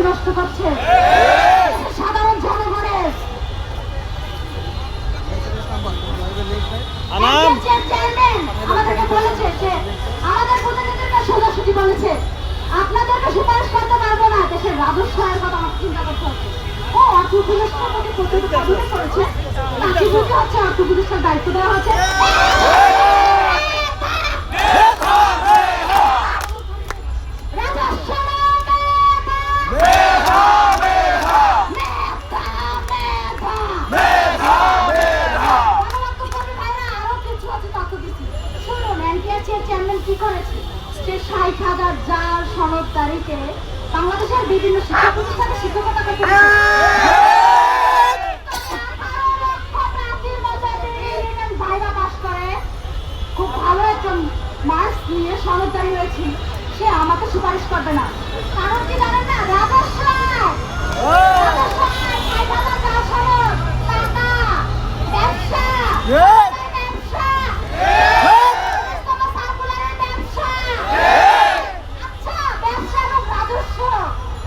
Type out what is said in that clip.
নষ্ট করছে সাধারণ জনগণের। চেয়ারম্যান আমাদেরকে বলেছে যে আমাদের প্রতিনিধিরা সোজাসুজি বলেছে আপনাদেরকে সুপারিশ করতে পারবো না, দেশের রাজস্ব আয়ের কথা আমাকে চিন্তা করতে হচ্ছে। ও অর্থ উপদেষ্টার মধ্যে কতটুকু কাজে করেছে তাকে যদি হচ্ছে অর্থ উপদেষ্টার দায়িত্ব দেওয়া হচ্ছে। চেয়ারম্যান কি করেছে? সে ৬০,০০০ জাল সনদকারীকে বাংলাদেশের বিভিন্ন শিক্ষা প্রতিষ্ঠানে শিক্ষকতা করতে ভাইবা পাস করে খুব ভালো একজন মার্কস নিয়ে সনদকারী হয়েছে, সে আমাকে সুপারিশ করবে না। কারণ কি